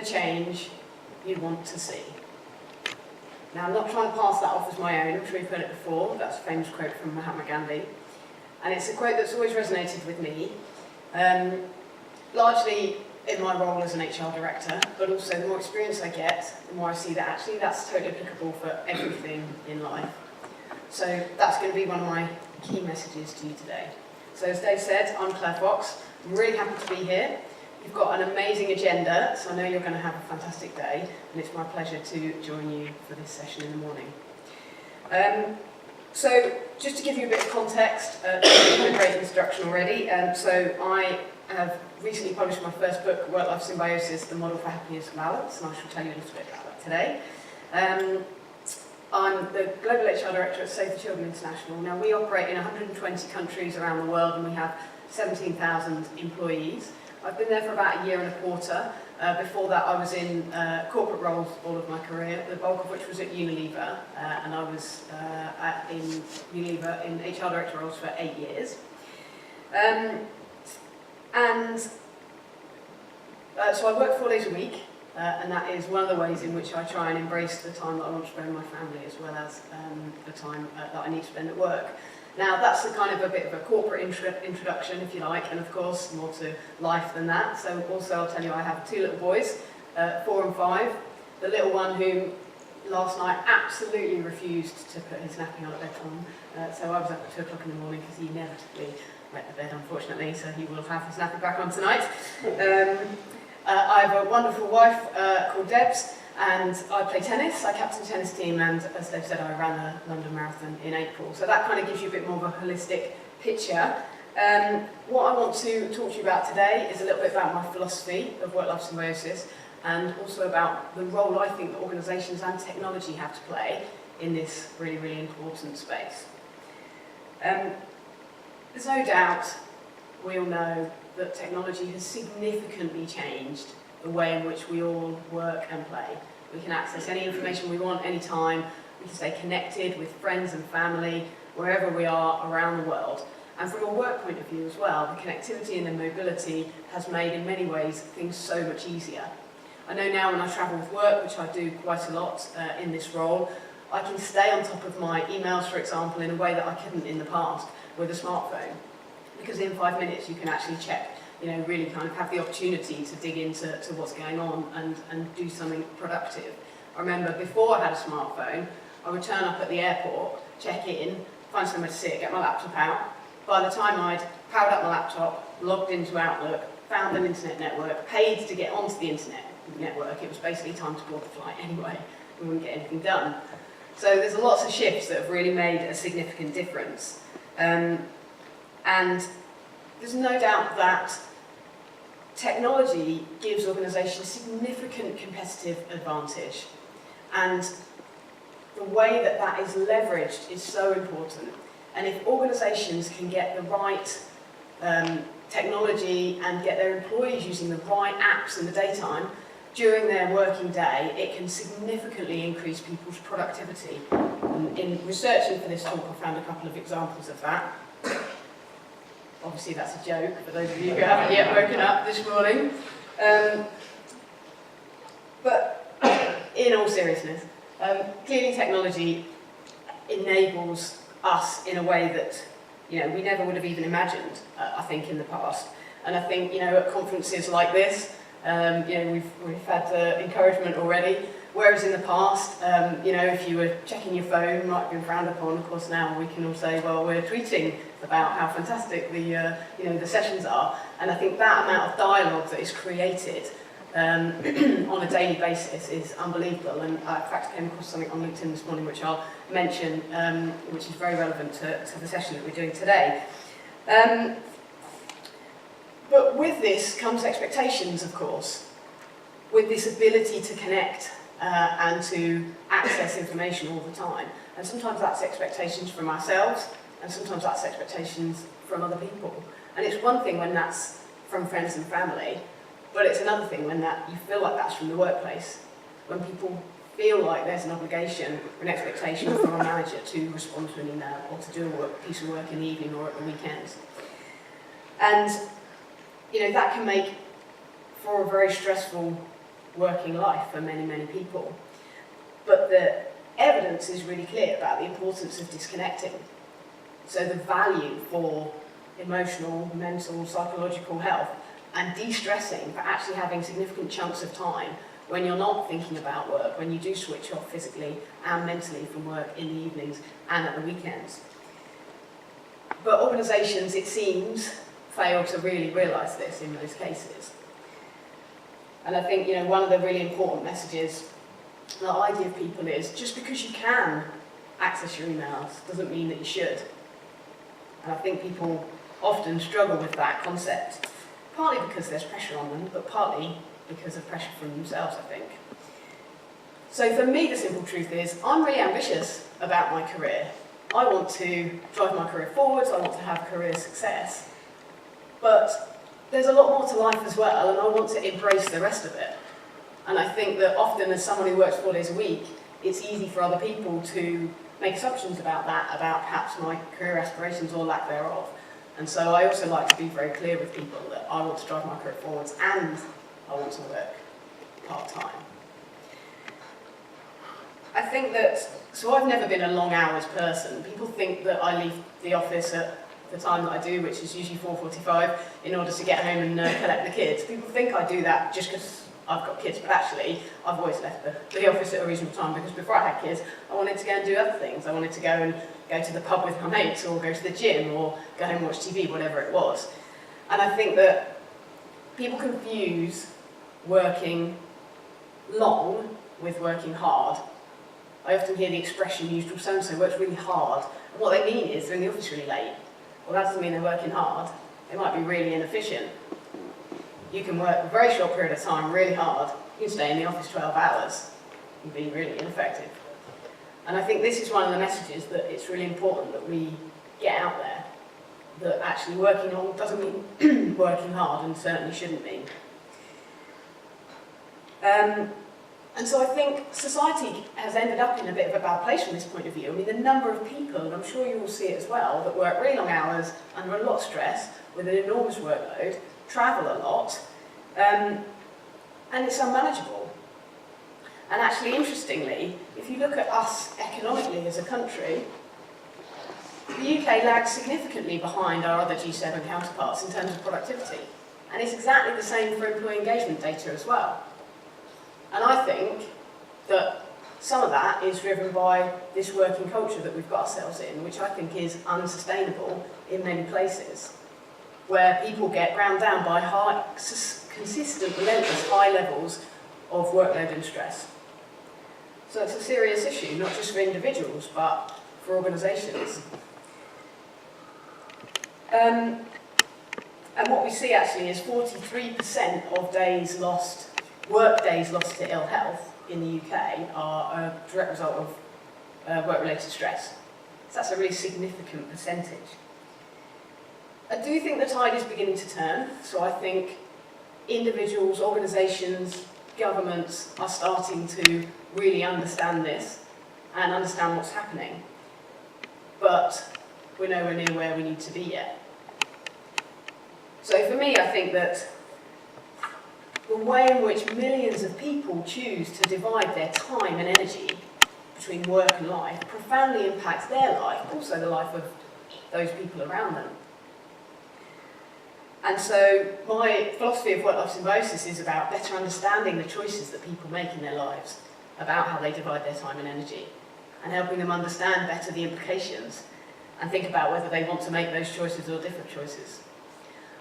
change you want to see. Now, I'm not trying to pass that off as my own. I'm sure you've heard it before. That's a famous quote from Mahatma Gandhi. And it's a quote that's always resonated with me, largely in my role as an HR director, but also the more experience I get, the more I see that actually that's totally applicable for everything in life. So that's going to be one of my key messages to you today. So as Dave said, I'm Claire Fox. I'm really happy to be here. You've got an amazing agenda, so I know you're going to have a fantastic day, and it's my pleasure to join you for this session in the morning. So just to give you a bit of context, a great introduction already. So I have recently published my first book, Work-Life Symbiosis, The Model for Happiness and Balance, and I shall tell you a little bit about that today. I'm the Global HR Director at Save the Children International. Now, we operate in 120 countries around the world, and we have 17,000 employees. I've been there for about a year and a quarter. Before that, I was in corporate roles all of my career, the bulk of which was at Unilever, and I was in Unilever in HR Director roles for 8 years. So I work 4 days a week, and that is one of the ways in which I try and embrace the time that I want to spend with my family, as well as the time that I need to spend at work. Now, that's a kind of a bit of a corporate introduction, if you like, and of course, more to life than that. So also, I'll tell you, I have 2 little boys, 4 and 5. The little one whom last night absolutely refused to put his nappy on at bedtime. So I was up at 2 o'clock in the morning because he inevitably wet the bed, unfortunately, so he will have his nappy back on tonight. I have a wonderful wife called Debs, and I play tennis. I captain the tennis team, and as Dave said, I ran the London Marathon in April. So that kind of gives you a bit more of a holistic picture. What I want to talk to you about today is a little bit about my philosophy of work-life symbiosis, and also about the role I think that organisations and technology have to play in this really, really important space. There's no doubt, we all know, that technology has significantly changed the way in which we all work and play. We can access any information we want anytime. We can stay connected with friends and family wherever we are around the world. And from a work point of view as well, the connectivity and the mobility has made, in many ways, things so much easier. I know now when I travel with work, which I do quite a lot in this role, I can stay on top of my emails, for example, in a way that I couldn't in the past with a smartphone. Because in 5 minutes you can actually check, really kind of have the opportunity to dig into what's going on and do something productive. I remember before I had a smartphone, I would turn up at the airport, check in, find somewhere to sit, get my laptop out. By the time I'd powered up my laptop, logged into Outlook, found an internet network, paid to get onto the internet network, it was basically time to board the flight anyway. We wouldn't get anything done. So there's lots of shifts that have really made a significant difference. And there's no doubt that technology gives organisations significant competitive advantage. And the way that that is leveraged is so important. And if organisations can get the right technology and get their employees using the right apps in the daytime during their working day, it can significantly increase people's productivity. In researching for this talk, I found a couple of examples of that. Obviously that's a joke for those of you who haven't yet woken up this morning. But in all seriousness, clearly technology enables us in a way that we never would have even imagined, I think, in the past. And I think at conferences like this, we've had encouragement already. Whereas in the past, if you were checking your phone, it might have been frowned upon. Of course, now we can all say, well, we're tweeting about how fantastic the sessions are. And I think that amount of dialogue that is created on a daily basis is unbelievable. And I, in fact, came across something on LinkedIn this morning, which I'll mention, which is very relevant to the session that we're doing today. But with this comes expectations, of course, with this ability to connect and to access information all the time. And sometimes that's expectations from ourselves, and sometimes that's expectations from other people. And it's one thing when that's from friends and family, but it's another thing when you feel like that's from the workplace, when people feel like there's an obligation or an expectation from a manager to respond to an email or to do a piece of work in the evening or at the weekends. And that can make for a very stressful working life for many, many people. But the evidence is really clear about the importance of disconnecting. So the value for emotional, mental, psychological health and de-stressing, for actually having significant chunks of time when you're not thinking about work, when you do switch off physically and mentally from work in the evenings and at the weekends. But organisations, it seems, fail to really realise this in most cases. And I think, one of the really important messages that I give people is, just because you can access your emails doesn't mean that you should. And I think people often struggle with that concept, partly because there's pressure on them, but partly because of pressure from themselves, I think. So for me, the simple truth is, I'm really ambitious about my career. I want to drive my career forwards, I want to have career success. But there's a lot more to life as well, and I want to embrace the rest of it. And I think that often, as someone who works 4 days a week, it's easy for other people to make assumptions about that, about perhaps my career aspirations or lack thereof. And so I also like to be very clear with people that I want to drive my career forwards and I want to work part-time. I think that, so I've never been a long hours person. People think that I leave the office at the time that I do, which is usually 4:45, in order to get home and collect the kids. People think I do that just because I've got kids, but actually I've always left the office at a reasonable time, because before I had kids, I wanted to go and do other things. I wanted to go to the pub with my mates, or go to the gym, or go home and watch TV, whatever it was. And I think that people confuse working long with working hard. I often hear the expression used, well, so-and-so works really hard. And what they mean is they're in the office really late. Well, that doesn't mean they're working hard. They might be really inefficient. You can work a very short period of time really hard. You can stay in the office 12 hours and be really ineffective. And I think this is one of the messages that it's really important that we get out there, that actually working long doesn't mean working hard, and certainly shouldn't mean. And so I think society has ended up in a bit of a bad place from this point of view. I mean, the number of people, and I'm sure you will see it as well, that work really long hours under a lot of stress, with an enormous workload, travel a lot, and it's unmanageable. And actually, interestingly, if you look at us economically as a country, the UK lags significantly behind our other G7 counterparts in terms of productivity. And it's exactly the same for employee engagement data as well. And I think that some of that is driven by this working culture that we've got ourselves in, which I think is unsustainable in many places, where people get ground down by consistent, relentless high levels of workload and stress. So it's a serious issue, not just for individuals, but for organisations. And what we see actually is 43% of work days lost to ill health in the UK are a direct result of work-related stress. So that's a really significant percentage. I do think the tide is beginning to turn, so I think individuals, organisations, governments are starting to really understand this and understand what's happening. But we're nowhere near where we need to be yet. So for me, I think that the way in which millions of people choose to divide their time and energy between work and life profoundly impacts their life, also the life of those people around them. And so my philosophy of work-life symbiosis is about better understanding the choices that people make in their lives, about how they divide their time and energy, and helping them understand better the implications and think about whether they want to make those choices or different choices.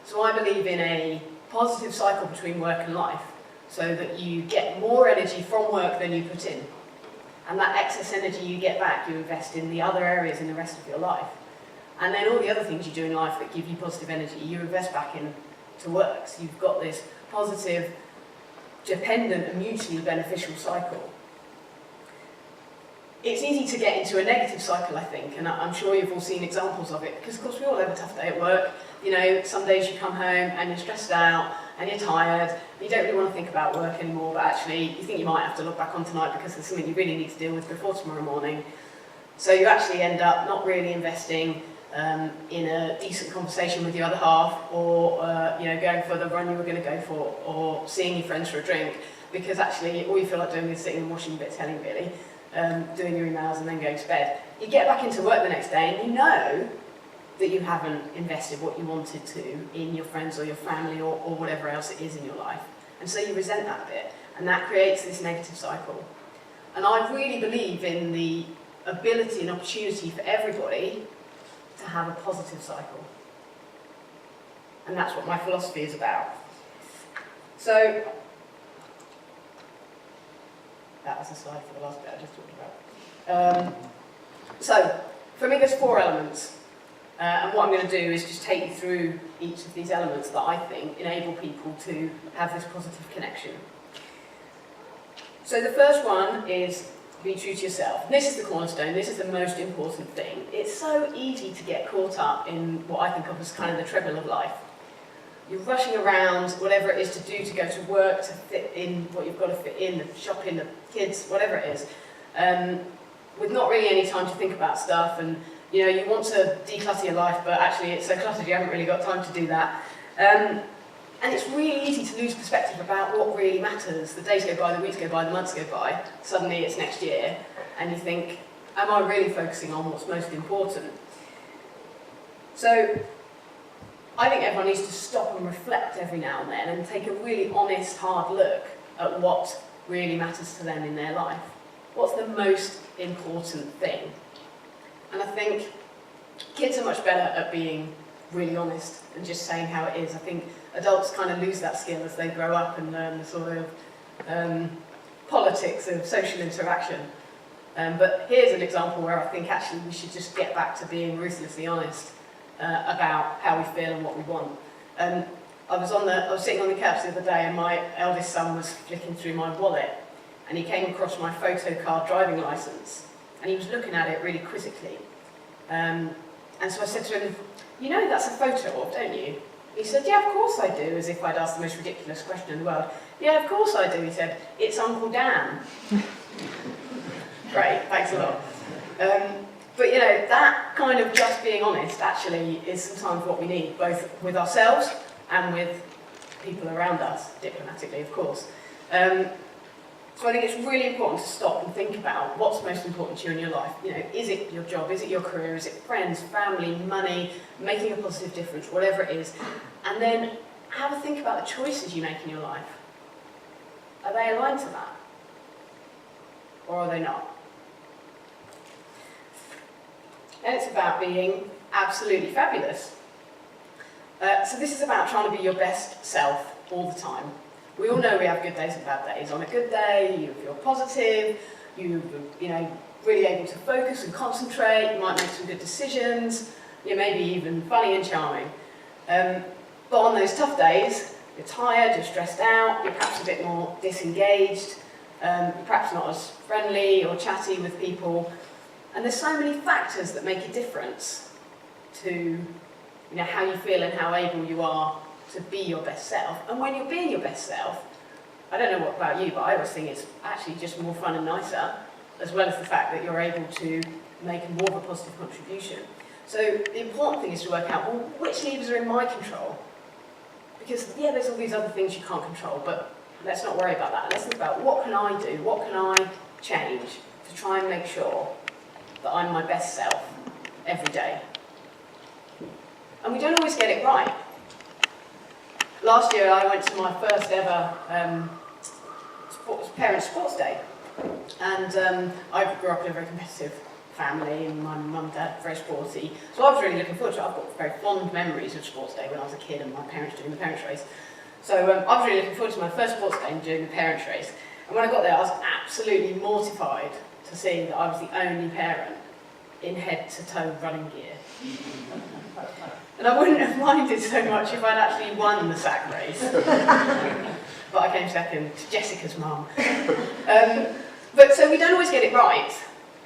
So I believe in a positive cycle between work and life, so that you get more energy from work than you put in. And that excess energy you get back, you invest in the other areas in the rest of your life. And then all the other things you do in life that give you positive energy, you invest back into work. So you've got this positive, dependent and mutually beneficial cycle. It's easy to get into a negative cycle, I think, and I'm sure you've all seen examples of it, because of course we all have a tough day at work. You know, some days you come home and you're stressed out and you're tired, and you don't really want to think about work anymore, but actually you think you might have to log back on tonight because there's something you really need to deal with before tomorrow morning. So you actually end up not really investing in a decent conversation with your other half, or going for the run you were going to go for, or seeing your friends for a drink, because actually all you feel like doing is sitting and watching a bit of telly, really, doing your emails and then going to bed. You get back into work the next day and you know that you haven't invested what you wanted to in your friends or your family or whatever else it is in your life. And so you resent that a bit, and that creates this negative cycle. And I really believe in the ability and opportunity for everybody to have a positive cycle. And that's what my philosophy is about. So, that was a slide for the last bit I just talked about. So, for me there's 4 elements. And what I'm going to do is just take you through each of these elements that I think enable people to have this positive connection. So the first one is be true to yourself. This is the cornerstone, this is the most important thing. It's so easy to get caught up in what I think of as kind of the treadmill of life. You're rushing around, whatever it is to do, to go to work, to fit in what you've got to fit in, the shopping, the kids, whatever it is, with not really any time to think about stuff. And you know, you want to declutter your life, but actually it's so cluttered you haven't really got time to do that. And it's really easy to lose perspective about what really matters. The days go by, the weeks go by, the months go by, suddenly it's next year, and you think, am I really focusing on what's most important? So, I think everyone needs to stop and reflect every now and then and take a really honest, hard look at what really matters to them in their life. What's the most important thing? And I think kids are much better at being really honest and just saying how it is. I think adults kind of lose that skill as they grow up and learn the sort of politics of social interaction. But here's an example where I think actually we should just get back to being ruthlessly honest about how we feel and what we want. I was sitting on the couch the other day and my eldest son was flicking through my wallet and he came across my photo card driving licence. And he was looking at it really quizzically. And so I said to him, you know that's a photo of, don't you? He said, yeah, of course I do, as if I'd asked the most ridiculous question in the world. Yeah, of course I do, he said. It's Uncle Dan. Great, thanks a lot. But you know, that kind of just being honest actually is sometimes what we need, both with ourselves and with people around us, diplomatically, of course. So I think it's really important to stop and think about what's most important to you in your life. You know, is it your job? Is it your career? Is it friends, family, money, making a positive difference, whatever it is? And then have a think about the choices you make in your life. Are they aligned to that? Or are they not? And it's about being absolutely fabulous. So this is about trying to be your best self all the time. We all know we have good days and bad days. On a good day, you feel positive, you're really able to focus and concentrate, you might make some good decisions, you're maybe even funny and charming. But on those tough days, you're tired, you're stressed out, you're perhaps a bit more disengaged, you're perhaps not as friendly or chatty with people. And there's so many factors that make a difference to how you feel and how able you are to be your best self. And when you're being your best self, I don't know what about you, but I always think it's actually just more fun and nicer, as well as the fact that you're able to make more of a positive contribution. So the important thing is to work out, well, which levers are in my control? Because, yeah, there's all these other things you can't control, but let's not worry about that. Let's think about what can I do, what can I change to try and make sure that I'm my best self every day. And we don't always get it right. Last year I went to my first ever parents' sports day, and I grew up in a very competitive family, and my mum and dad were very sporty, so I was really looking forward to it. I've got very fond memories of sports day when I was a kid and my parents doing the parents' race. So I was really looking forward to my first sports day and doing the parents' race. And when I got there, I was absolutely mortified to see that I was the only parent in head-to-toe running gear. And I wouldn't have minded so much if I'd actually won the sack race. But I came second to Jessica's mum. But so we don't always get it right.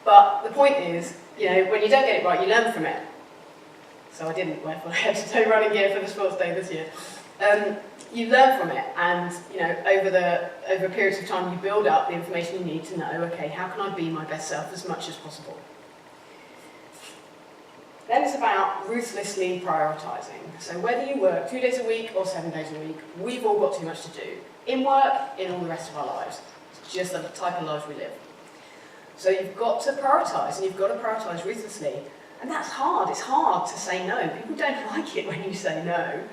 But the point is, when you don't get it right, you learn from it. So I didn't wear full head-to-toe running gear for the sports day this year. You learn from it, and over periods of time, you build up the information you need to know. Okay, how can I be my best self as much as possible? Then it's about ruthlessly prioritising. So whether you work 2 days a week or 7 days a week, we've all got too much to do. In work, in all the rest of our lives. It's just the type of lives we live. So you've got to prioritise, and you've got to prioritise ruthlessly. And that's hard. It's hard to say no. People don't like it when you say no.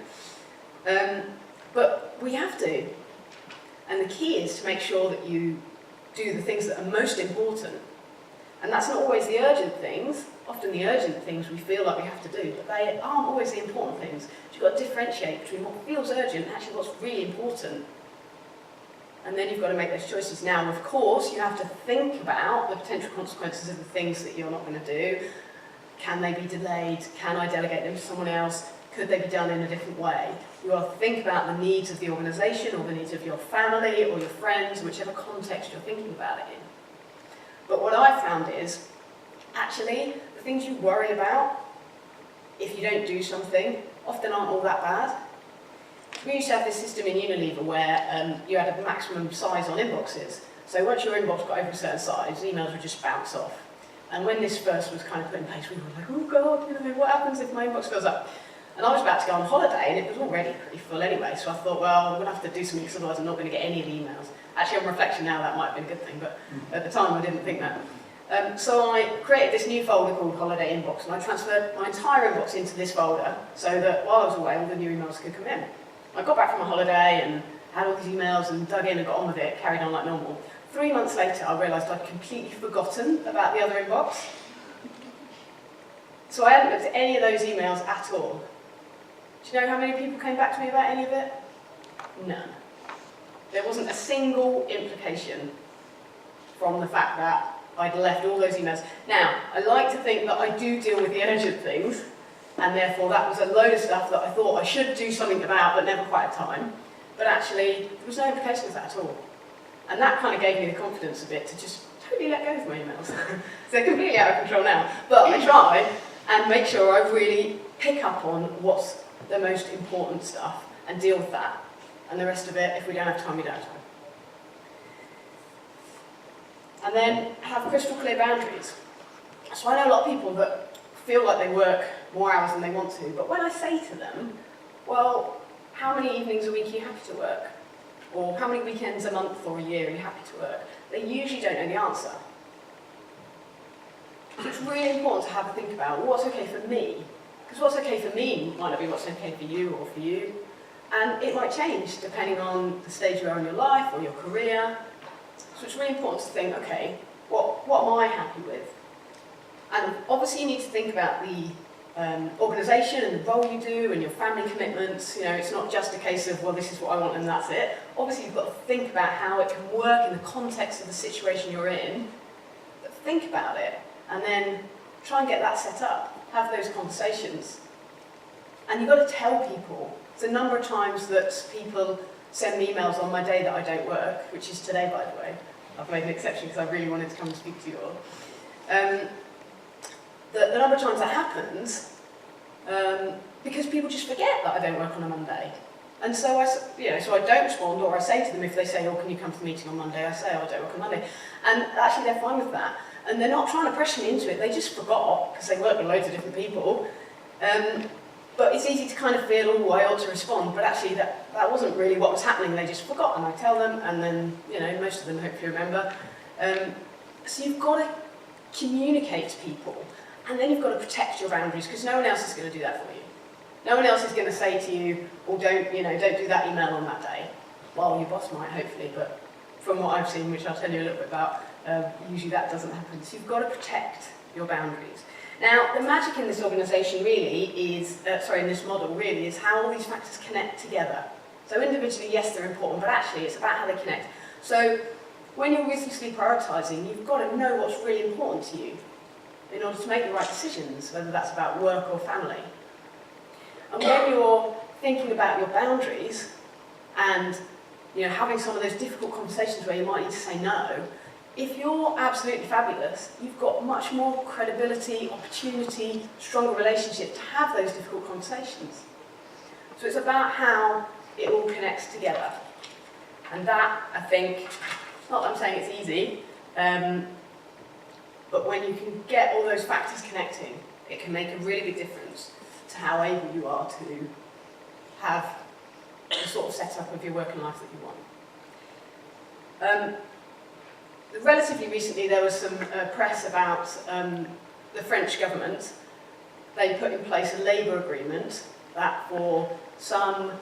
But we have to. And the key is to make sure that you do the things that are most important. And that's not always the urgent things. Often the urgent things we feel like we have to do, but they aren't always the important things. You've got to differentiate between what feels urgent and actually what's really important. And then you've got to make those choices. Now, of course, you have to think about the potential consequences of the things that you're not going to do. Can they be delayed? Can I delegate them to someone else? Could they be done in a different way? You have to think about the needs of the organisation or the needs of your family or your friends, whichever context you're thinking about it in. But what I've found is, actually, the things you worry about, if you don't do something, often aren't all that bad. We used to have this system in Unilever where you had a maximum size on inboxes. So once your inbox got over a certain size, emails would just bounce off. And when this first was kind of put in place, we were like, oh God, what happens if my inbox fills up? And I was about to go on holiday, and it was already pretty full anyway, so I thought, well, I'm going to have to do something, because otherwise I'm not going to get any of the emails. Actually, on reflection now, that might have been a good thing, but at the time I didn't think that. So I created this new folder called Holiday Inbox, and I transferred my entire inbox into this folder, so that while I was away, all the new emails could come in. I got back from my holiday, and had all these emails, and dug in and got on with it, carried on like normal. 3 months later, I realised I'd completely forgotten about the other inbox. So I hadn't looked at any of those emails at all. Do you know how many people came back to me about any of it? None. There wasn't a single implication from the fact that I'd left all those emails. Now, I like to think that I do deal with the urgent things, and therefore that was a load of stuff that I thought I should do something about, but never quite had time. But actually, there was no implication of that at all. And that kind of gave me the confidence a bit to just totally let go of my emails. So they're completely out of control now. But I try and make sure I really pick up on what's the most important stuff and deal with that. And the rest of it, if we don't have time, we don't have time. And then have crystal clear boundaries. So I know a lot of people that feel like they work more hours than they want to, but when I say to them, well, how many evenings a week are you happy to work? Or how many weekends a month or a year are you happy to work? They usually don't know the answer. So it's really important to have a think about what's okay for me. Because what's okay for me might not be what's okay for you or for you. And it might change depending on the stage you are in your life or your career. So it's really important to think, okay, what am I happy with? And obviously you need to think about the organisation and the role you do and your family commitments. You know, it's not just a case of, well, this is what I want and that's it. Obviously you've got to think about how it can work in the context of the situation you're in. But think about it and then try and get that set up. Have those conversations. And you've got to tell people. There's a number of times that people send me emails on my day that I don't work, which is today, by the way. I've made an exception because I really wanted to come and speak to you all. The number of times that happens, because people just forget that I don't work on a Monday. And so so I don't respond, or I say to them, if they say, oh, can you come to the meeting on Monday? I say, oh, I don't work on Monday. And actually they're fine with that. And they're not trying to pressure me into it, they just forgot, because they work with loads of different people. But it's easy to kind of feel, oh, I ought to respond, but actually that wasn't really what was happening, they just forgot, and I tell them, and then, most of them hopefully remember. So you've got to communicate to people, and then you've got to protect your boundaries, because no one else is going to do that for you. No one else is going to say to you, oh, don't do that email on that day. Well, your boss might, hopefully, but from what I've seen, which I'll tell you a little bit about, usually that doesn't happen. So you've got to protect your boundaries. Now, the magic in this organisation really is, in this model really, is how all these factors connect together. So individually, yes, they're important, but actually it's about how they connect. So when you're ruthlessly prioritising, you've got to know what's really important to you in order to make the right decisions, whether that's about work or family. And when you're thinking about your boundaries and having some of those difficult conversations where you might need to say no, if you're absolutely fabulous, you've got much more credibility, opportunity, stronger relationship to have those difficult conversations. So it's about how it all connects together. And that, I think, not that I'm saying it's easy, but when you can get all those factors connecting, it can make a really big difference to how able you are to have the sort of setup of your working life that you want. Relatively recently there was some press about the French government. They put in place a labour agreement that for some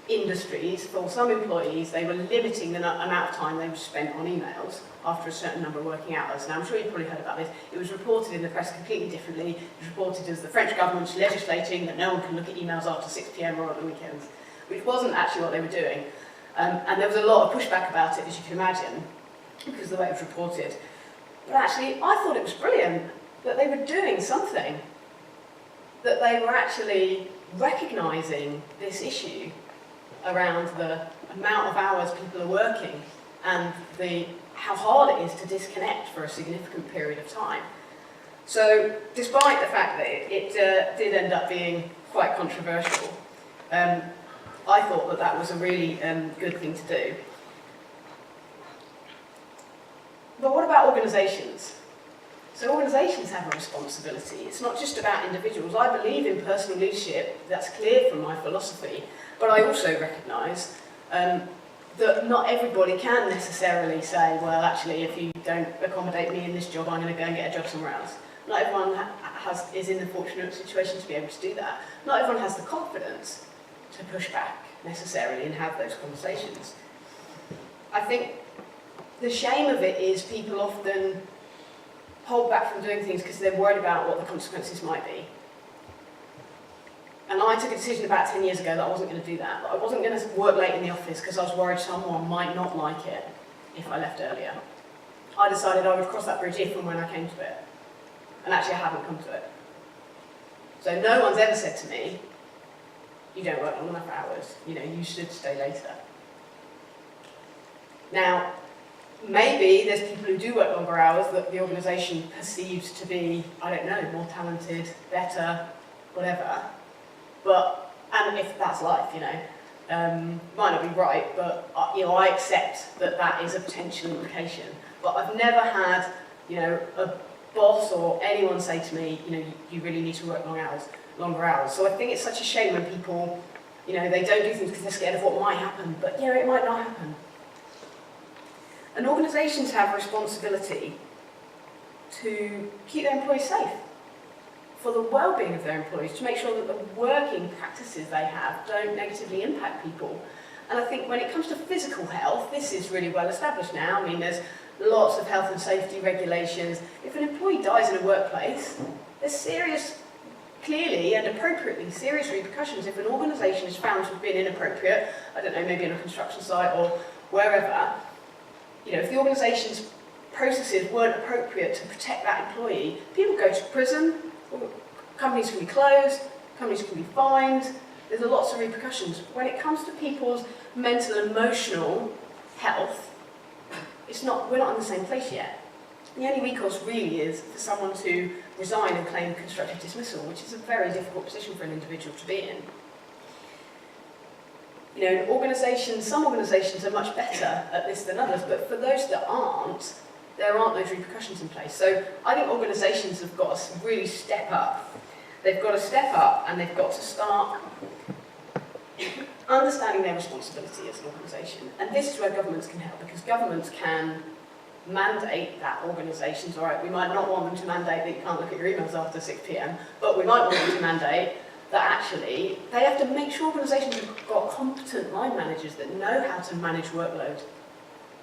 industries, for some employees, they were limiting the amount of time they would spend on emails after a certain number of working hours. Now, I'm sure you've probably heard about this. It was reported in the press completely differently. It was reported as the French government's legislating that no one can look at emails after 6 p.m. or on the weekends, which wasn't actually what they were doing. And there was a lot of pushback about it, as you can imagine, because of the way it was reported. But actually, I thought it was brilliant that they were doing something, that they were actually recognising this issue around the amount of hours people are working and how hard it is to disconnect for a significant period of time. So, despite the fact that it did end up being quite controversial, I thought that that was a really good thing to do. But what about organisations? So organisations have a responsibility. It's not just about individuals. I believe in personal leadership, that's clear from my philosophy, but I also recognise that not everybody can necessarily say, well, actually, if you don't accommodate me in this job, I'm going to go and get a job somewhere else. Not everyone is in the fortunate situation to be able to do that. Not everyone has the confidence to push back necessarily and have those conversations. I think the shame of it is people often hold back from doing things because they're worried about what the consequences might be. And I took a decision about 10 years ago that I wasn't going to do that. That I wasn't going to work late in the office because I was worried someone might not like it if I left earlier. I decided I would cross that bridge if and when I came to it. And actually I haven't come to it. So no one's ever said to me, you don't work long enough hours, you should stay later. Now, maybe there's people who do work longer hours that the organisation perceives to be, I don't know, more talented, better, whatever. And if that's life, might not be right, but I accept that that is a potential implication. But I've never had, a boss or anyone say to me, you really need to work longer hours. So I think it's such a shame when people, they don't do things because they're scared of what might happen, but it might not happen. And organisations have a responsibility to keep their employees safe, for the well-being of their employees, to make sure that the working practices they have don't negatively impact people. And I think when it comes to physical health, this is really well established now. I mean, there's lots of health and safety regulations. If an employee dies in a workplace, there's serious, clearly and appropriately serious repercussions if an organisation is found to have been inappropriate, I don't know, maybe on a construction site or wherever. If the organisation's processes weren't appropriate to protect that employee, people go to prison, companies can be closed, companies can be fined, there's lots of repercussions. When it comes to people's mental and emotional health, we're not in the same place yet. The only recourse really is for someone to resign and claim constructive dismissal, which is a very difficult position for an individual to be in. Some organisations are much better at this than others, but for those that aren't, there aren't those repercussions in place. So I think organisations have got to really step up. They've got to step up and they've got to start understanding their responsibility as an organisation. And this is where governments can help, because governments can mandate that organisations, all right, we might not want them to mandate that you can't look at your emails after 6 p.m, but we might want them to mandate that actually they have to make sure organisations have got competent line managers that know how to manage workload,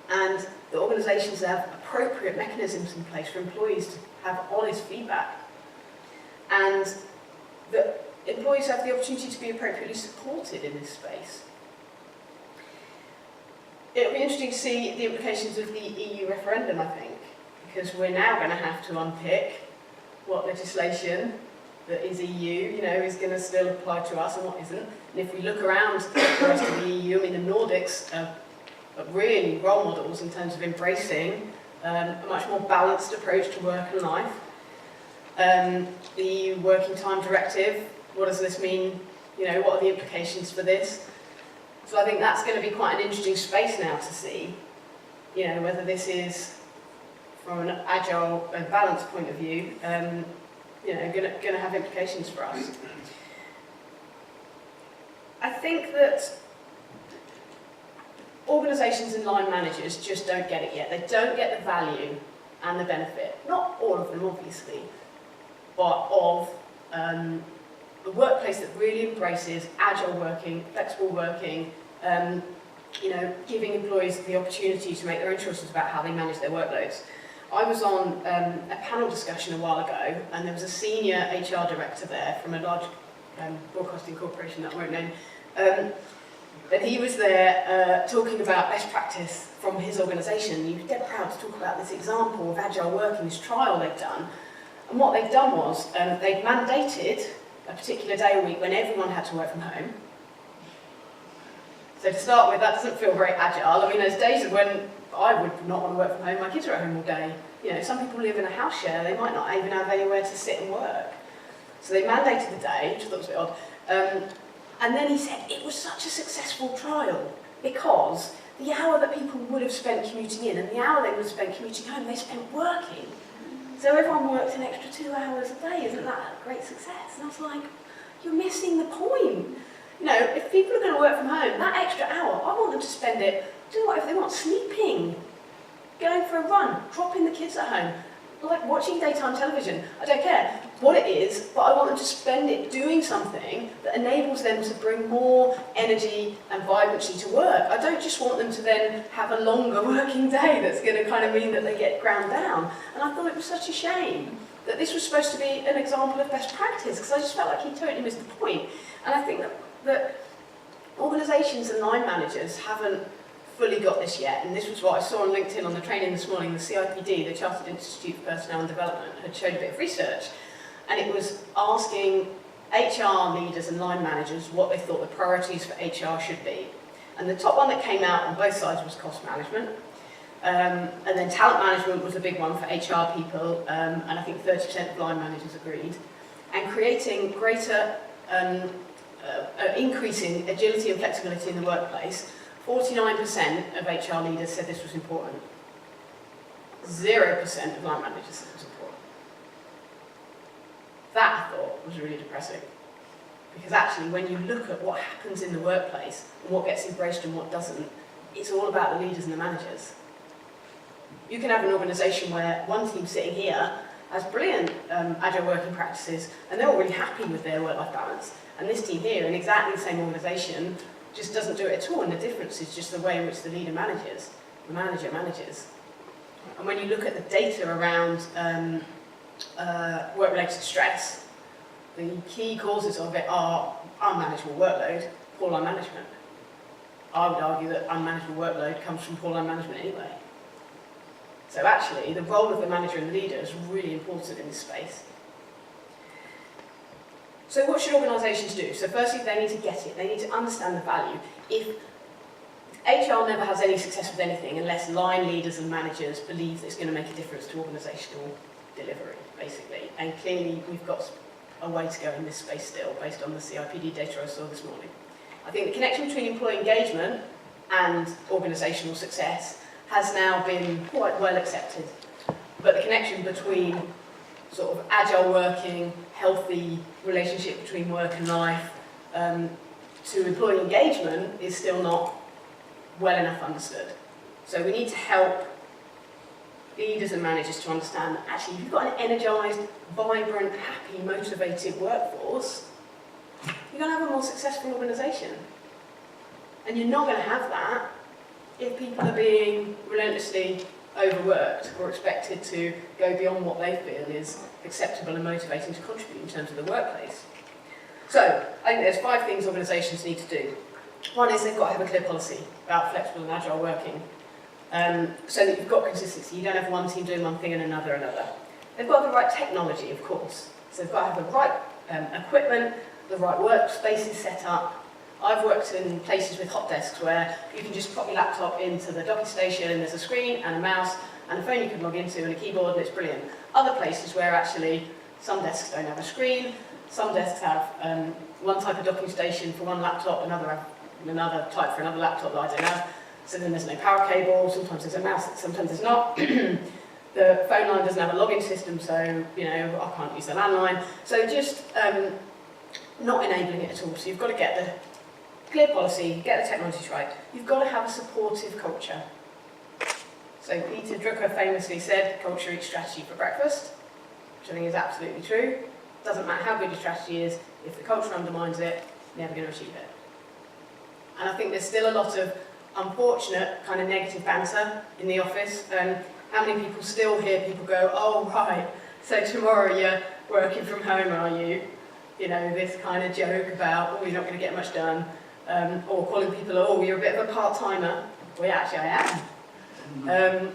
and the organisations have appropriate mechanisms in place for employees to have honest feedback, and that employees have the opportunity to be appropriately supported in this space. It'll be interesting to see the implications of the EU referendum, I think, because we're now going to have to unpick what legislation that is EU, is going to still apply to us and what isn't. And if we look around the rest of the EU, the Nordics are really role models in terms of embracing a much more balanced approach to work and life. The EU Working Time Directive, what does this mean? What are the implications for this? So I think that's going to be quite an interesting space now to see, whether this is, from an agile and balanced point of view, going to have implications for us. I think that organisations and line managers just don't get it yet. They don't get the value and the benefit, not all of them obviously, but of a workplace that really embraces agile working, flexible working, giving employees the opportunity to make their own choices about how they manage their workloads. I was on a panel discussion a while ago, and there was a senior HR director there from a large broadcasting corporation that I won't name, and he was there talking about best practice from his organisation. He was dead proud to talk about this example of agile working, this trial they've done. And what they've done was they've mandated a particular day a week when everyone had to work from home. So to start with, that doesn't feel very agile. I mean, there's days when I would not want to work from home. My kids are at home all day. Some people live in a house share. They might not even have anywhere to sit and work. So they mandated the day, which I thought was a bit odd. And then he said it was such a successful trial because the hour that people would have spent commuting in and the hour they would have spent commuting home, they spent working. So everyone worked an extra 2 hours a day. Isn't that a great success? And I was like, you're missing the point. If people are going to work from home, that extra hour, I want them to spend it doing whatever they want, sleeping, going for a run, dropping the kids at home, like watching daytime television. I don't care what it is, but I want them to spend it doing something that enables them to bring more energy and vibrancy to work. I don't just want them to then have a longer working day that's going to kind of mean that they get ground down. And I thought it was such a shame that this was supposed to be an example of best practice, because I just felt like he totally missed the point. And I think that organisations and line managers haven't fully got this yet, and this was what I saw on LinkedIn on the training this morning. The CIPD, the Chartered Institute for Personnel and Development, had showed a bit of research, and it was asking HR leaders and line managers what they thought the priorities for HR should be. And the top one that came out on both sides was cost management, and then talent management was a big one for HR people, and I think 30% of line managers agreed, and creating greater increasing agility and flexibility in the workplace. 49% of HR leaders said this was important. 0% of line managers said it was important. That, I thought, was really depressing. Because actually, when you look at what happens in the workplace, and what gets embraced and what doesn't, it's all about the leaders and the managers. You can have an organisation where one team sitting here has brilliant agile working practices, and they're all really happy with their work-life balance. And this team here, in exactly the same organisation, just doesn't do it at all, and the difference is just the way in which the leader manages, the manager manages. And when you look at the data around work-related stress, the key causes of it are unmanageable workload, poor line management. I would argue that unmanageable workload comes from poor line management anyway. So actually, the role of the manager and the leader is really important in this space. So what should organisations do? So firstly, they need to get it. They need to understand the value. If HR never has any success with anything unless line leaders and managers believe that it's going to make a difference to organisational delivery, basically. And clearly, we've got a way to go in this space still, based on the CIPD data I saw this morning. I think the connection between employee engagement and organisational success has now been quite well accepted. But the connection between sort of agile working, healthy relationship between work and life, to employee engagement is still not well enough understood. So we need to help leaders and managers to understand that actually if you've got an energised, vibrant, happy, motivated workforce, you're going to have a more successful organisation. And you're not going to have that if people are being relentlessly overworked or expected to go beyond what they feel is acceptable and motivating to contribute in terms of the workplace. So, I think there's 5 things organisations need to do. One is they've got to have a clear policy about flexible and agile working, so that you've got consistency. You don't have one team doing one thing and another. They've got the right technology, of course. So they've got to have the right equipment, the right workspaces set up. I've worked in places with hot desks where you can just pop your laptop into the docking station and there's a screen and a mouse and a phone you can log into and a keyboard, and it's brilliant. Other places where actually some desks don't have a screen, some desks have one type of docking station for one laptop, another type for another laptop that I don't have. So then there's no power cable, sometimes there's a mouse, sometimes there's not. The phone line doesn't have a login system, so I can't use the landline. So just not enabling it at all. So you've got to get the clear policy, get the technologies right. You've got to have a supportive culture. So Peter Drucker famously said, culture eats strategy for breakfast, which I think is absolutely true. Doesn't matter how good your strategy is, if the culture undermines it, you're never going to achieve it. And I think there's still a lot of unfortunate kind of negative banter in the office. How many people still hear people go, oh right, so tomorrow you're working from home, are you? This kind of joke about, oh, you're not going to get much done. Or calling people, oh, you're a bit of a part-timer. Well, yeah, actually I am.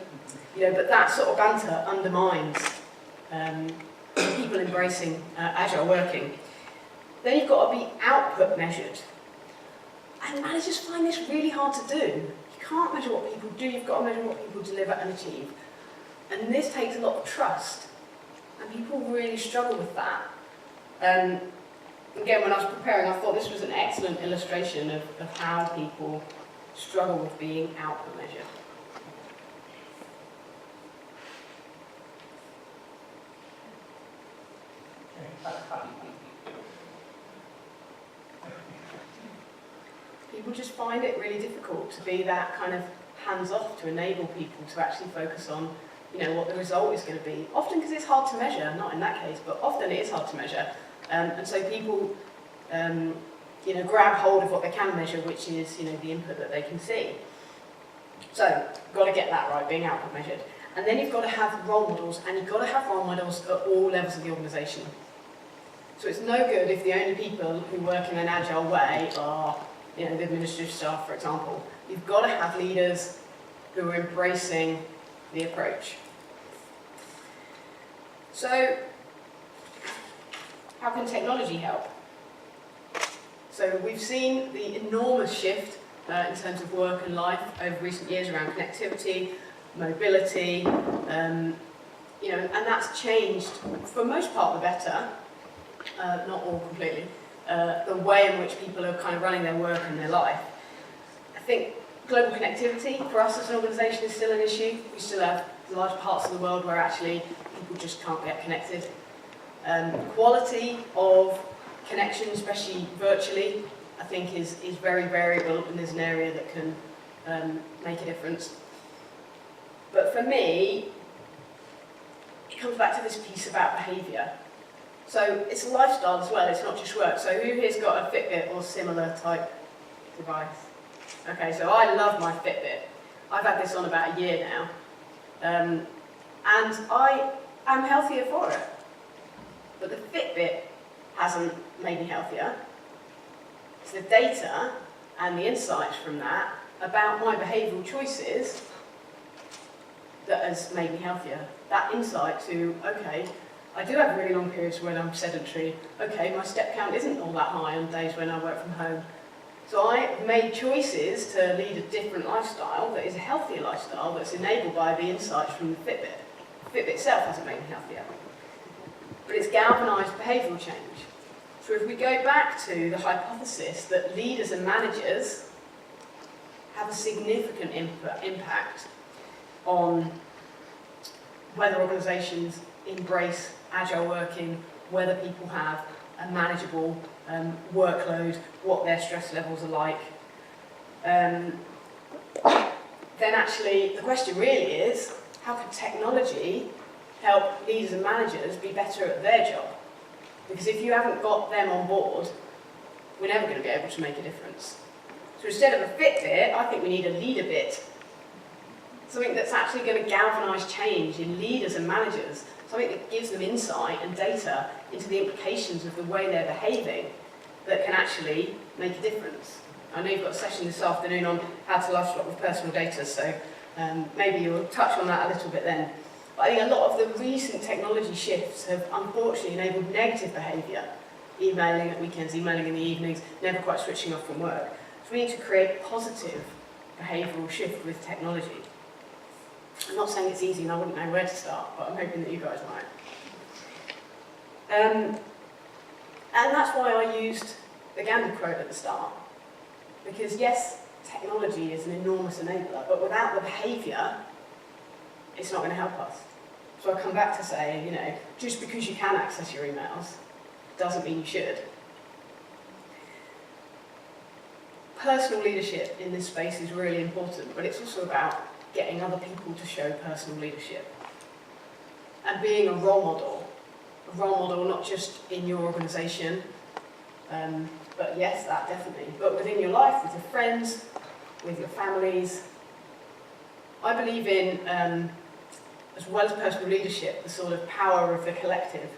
But that sort of banter undermines people embracing agile working. Then you've got to be output measured. And managers find this really hard to do. You can't measure what people do, you've got to measure what people deliver and achieve. And this takes a lot of trust. And people really struggle with that. Again, when I was preparing, I thought this was an excellent illustration of how people struggle with being output measured. People just find it really difficult to be that kind of hands-off, to enable people to actually focus on what the result is going to be. Often because it's hard to measure, not in that case, but often it is hard to measure. And so people grab hold of what they can measure, which is the input that they can see. So, got to get that right, being output measured. And then you've got to have role models, and you've got to have role models at all levels of the organisation. So it's no good if the only people who work in an agile way are the administrative staff, for example. You've got to have leaders who are embracing the approach. So, how can technology help? So we've seen the enormous shift in terms of work and life over recent years around connectivity, mobility, and that's changed, for most part, the better, not all completely, the way in which people are kind of running their work and their life. I think global connectivity for us as an organisation is still an issue. We still have large parts of the world where actually people just can't get connected. Quality of connection, especially virtually, I think is very variable and is an area that can make a difference. But for me, it comes back to this piece about behaviour. So it's a lifestyle as well, it's not just work. So who here's got a Fitbit or similar type device? Okay, so I love my Fitbit. I've had this on about a year now. And I am healthier for it. But the Fitbit hasn't made me healthier. It's the data and the insights from that about my behavioural choices that has made me healthier. That insight to, okay, I do have really long periods when I'm sedentary. Okay, my step count isn't all that high on days when I work from home. So I made choices to lead a different lifestyle that is a healthier lifestyle that's enabled by the insights from the Fitbit. The Fitbit itself hasn't made me healthier. But it's galvanised behavioural change. So if we go back to the hypothesis that leaders and managers have a significant impact on whether organisations embrace agile working, whether people have a manageable workload, what their stress levels are like, then actually the question really is, how can technology help leaders and managers be better at their job? Because if you haven't got them on board, we're never going to be able to make a difference. So instead of a Fitbit, I think we need a leader bit. Something that's actually going to galvanise change in leaders and managers. Something that gives them insight and data into the implications of the way they're behaving that can actually make a difference. I know you've got a session this afternoon on how to life swap with personal data, so maybe you'll touch on that a little bit then. But I think a lot of the recent technology shifts have unfortunately enabled negative behaviour. Emailing at weekends, emailing in the evenings, never quite switching off from work. So we need to create positive behavioural shift with technology. I'm not saying it's easy and I wouldn't know where to start, but I'm hoping that you guys might. And that's why I used the Gandhi quote at the start. Because yes, technology is an enormous enabler, but without the behaviour, it's not going to help us. So I come back to say, you know, just because you can access your emails doesn't mean you should. Personal leadership in this space is really important, but it's also about getting other people to show personal leadership. And being a role model not just in your organisation, but yes, that definitely, but within your life, with your friends, with your families. I believe in, as well as personal leadership, the sort of power of the collective.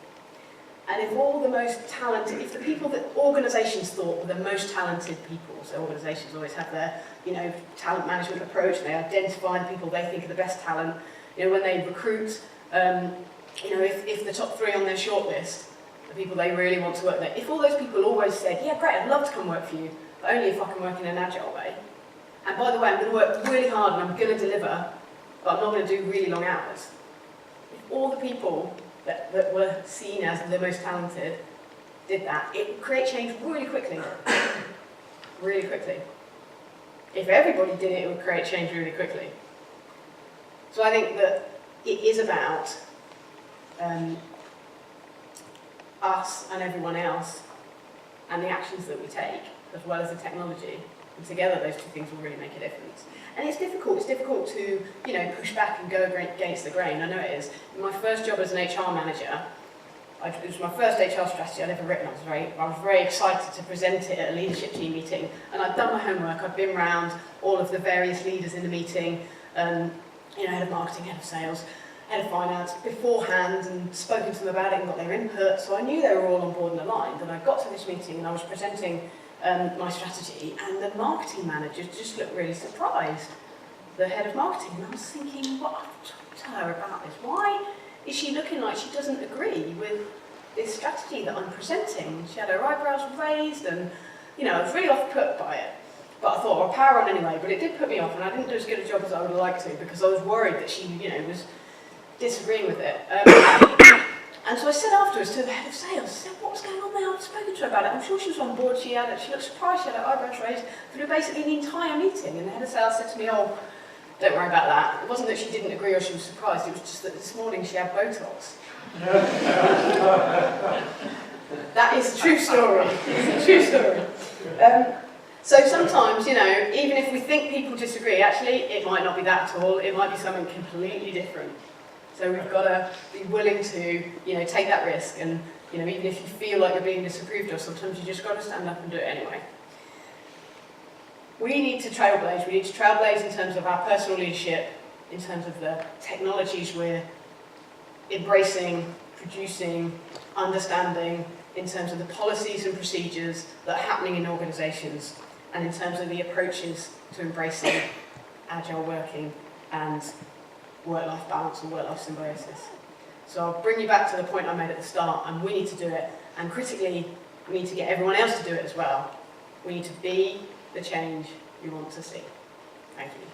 And if all the most talented, if the people that organisations thought were the most talented people, so organisations always have their, you know, talent management approach, they identify the people they think are the best talent, you know, when they recruit, you know, if the top 3 on their shortlist, the people they really want to work there, if all those people always said, yeah, great, I'd love to come work for you, but only if I can work in an agile way. And by the way, I'm going to work really hard and I'm going to deliver, but I'm not going to do really long hours. If all the people that were seen as the most talented did that, it would create change really quickly. Really quickly. If everybody did it, it would create change really quickly. So I think that it is about us and everyone else and the actions that we take, as well as the technology. And together those two things will really make a difference. And it's difficult to, you know, push back and go against the grain. I know it is. In my first job as an HR manager, it was my first HR strategy I'd ever written. I was very excited to present it at a leadership team meeting. And I'd done my homework. I'd been around all of the various leaders in the meeting, you know, head of marketing, head of sales, head of finance, beforehand, and spoken to them about it and got their input. So I knew they were all on board and aligned. And I got to this meeting and I was presenting my strategy, and the marketing manager just looked really surprised, the head of marketing, and I was thinking, what, I've talked to her about this, why is she looking like she doesn't agree with this strategy that I'm presenting? She had her eyebrows raised, and, you know, I was really off-put by it, but I thought, I'll power on anyway, but it did put me off, and I didn't do as good a job as I would like to, because I was worried that she, you know, was disagreeing with it. And so I said afterwards to the head of sales, I said, what was going on there? I've spoken to her about it. I'm sure she was on board. She looked surprised. She had her eyebrows raised through basically the entire meeting. And the head of sales said to me, oh, don't worry about that. It wasn't that she didn't agree or she was surprised. It was just that this morning she had Botox. That is a true story. It's a true story. So sometimes, you know, even if we think people disagree, actually, it might not be that at all. It might be something completely different. So we've got to be willing to, you know, take that risk, and, you know, even if you feel like you're being disapproved of, sometimes you just got to stand up and do it anyway. We need to trailblaze. We need to trailblaze in terms of our personal leadership, in terms of the technologies we're embracing, producing, understanding, in terms of the policies and procedures that are happening in organisations, and in terms of the approaches to embracing agile working and work-life balance and work-life symbiosis. So I'll bring you back to the point I made at the start, and we need to do it, and critically, we need to get everyone else to do it as well. We need to be the change we want to see. Thank you.